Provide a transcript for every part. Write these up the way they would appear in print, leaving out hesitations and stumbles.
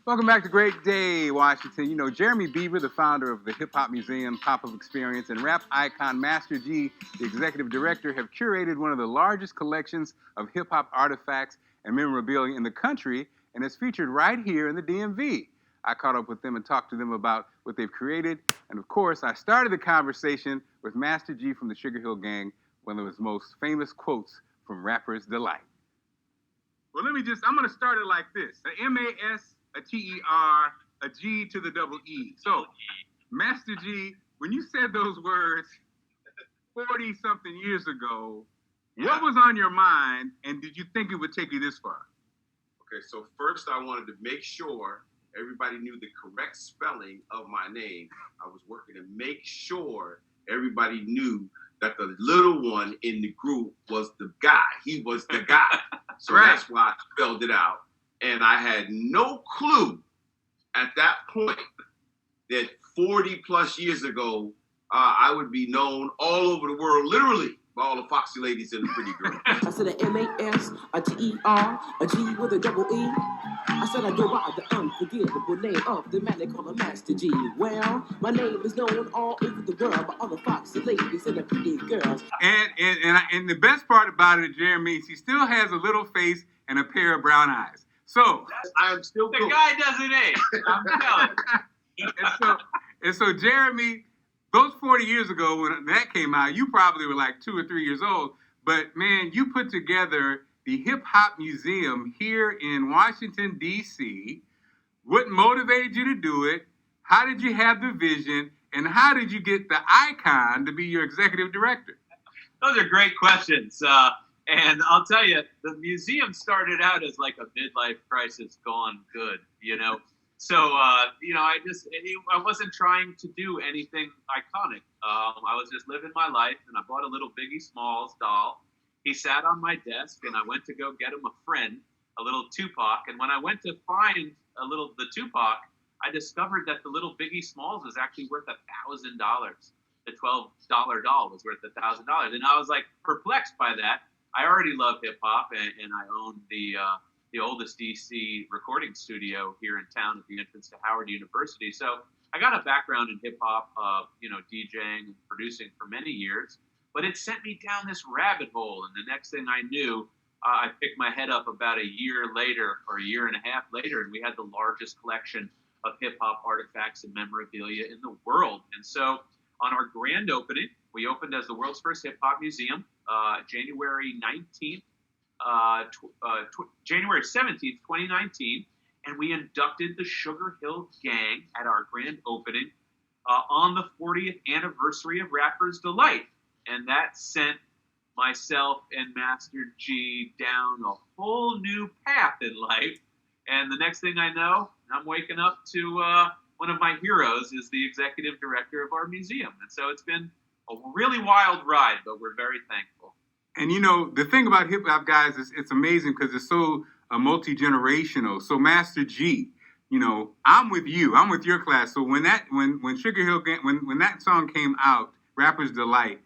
Welcome back to Great Day, Washington. You know, Jeremy Beaver, the founder of the Hip Hop Museum Pop-Up Experience, and rap icon Master G, the executive director, have curated one of the largest collections of hip-hop artifacts and memorabilia in the country, and it's featured right here in the DMV. I caught up with them and talked to them about what they've created, and of course, I started the conversation with Master G from the Sugar Hill Gang, one of his most famous quotes from Rapper's Delight. Well, I'm going to start it like this. A M-A-S, a T-E-R, a G to the double E. So, Master G, when you said those words 40-something years ago, what was on your mind, and did you think it would take you this far? Okay, so first I wanted to make sure everybody knew the correct spelling of my name. I was working to make sure everybody knew that the little one in the group was the guy. He was the guy. So right. That's why I spelled it out. And I had no clue at that point that 40 plus years ago, I would be known all over the world, literally, by all the foxy ladies and the pretty girls. I said a M-A-S, a T-E-R, a G with a double E. I said I go by the unforgettable name of the man they call a Master G. Well, my name is known all over the world by all the foxy ladies and the pretty girls. And the best part about it, Jeremy, is he still has a little face and a pair of brown eyes. So I'm still the guy doesn't age. I'm telling. and so Jeremy, those 40 years ago when that came out, you probably were like 2 or 3 years old. But man, you put together the Hip Hop Museum here in Washington, D.C. What motivated you to do it? How did you have the vision? And how did you get the icon to be your executive director? Those are great questions. And I'll tell you, the museum started out as like a midlife crisis gone good, you know? So, I wasn't trying to do anything iconic. I was just living my life, and I bought a little Biggie Smalls doll. He sat on my desk, and I went to go get him a friend, a little Tupac. And when I went to find the Tupac, I discovered that the little Biggie Smalls was actually worth $1,000. The $12 doll was worth $1,000. And I was like perplexed by that. I already love hip hop, and I owned the oldest DC recording studio here in town at the entrance to Howard University. So I got a background in hip hop, DJing and producing for many years. But it sent me down this rabbit hole, and the next thing I knew, I picked my head up about a year later, or a year and a half later, and we had the largest collection of hip hop artifacts and memorabilia in the world. And so on our grand opening, we opened as the world's first hip hop museum, January 17th, 2019, and we inducted the Sugar Hill Gang at our grand opening on the 40th anniversary of Rapper's Delight. And that sent myself and Master G down a whole new path in life. And the next thing I know, I'm waking up to one of my heroes is the executive director of our museum. And so it's been a really wild ride, but we're very thankful. And you know, the thing about hip hop, guys, is it's amazing because it's so multi-generational. So Master G, you know, I'm with you. I'm with your class. So when Sugar Hill Gang, when that song came out, Rapper's Delight,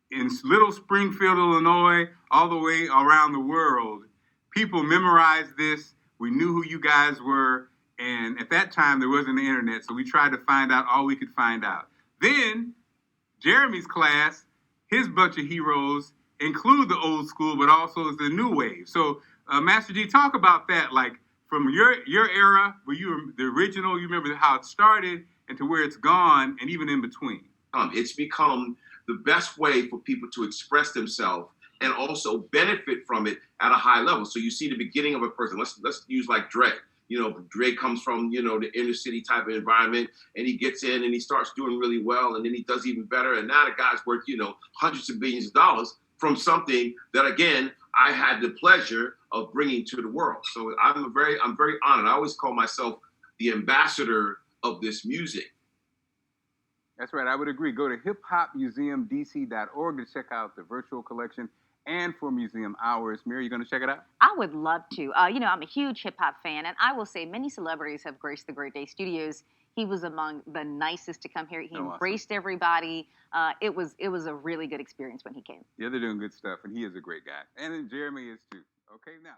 in little Springfield, Illinois, all the way around the world, people memorized this. We knew who you guys were. And at that time, there wasn't the internet, so we tried to find out all we could find out. Then, Jeremy's class, his bunch of heroes include the old school, but also the new wave. So, Master G, talk about that. Like, from your era, where you were the original, you remember how it started, and to where it's gone, and even in between. It's become the best way for people to express themselves and also benefit from it at a high level. So you see the beginning of a person. Let's use like Dre. You know, Dre comes from, the inner city type of environment, and he gets in and he starts doing really well, and then he does even better. And now the guy's worth, hundreds of billions of dollars from something that, again, I had the pleasure of bringing to the world. So I'm very honored. I always call myself the ambassador of this music. That's right. I would agree. Go to hiphopmuseumdc.org to check out the virtual collection and for museum hours. Mary, you going to check it out? I would love to. I'm a huge hip-hop fan, and I will say many celebrities have graced the Great Day Studios. He was among the nicest to come here. He embraced everybody. It was a really good experience when he came. Yeah, they're doing good stuff, and he is a great guy. And then Jeremy is too. Okay, now.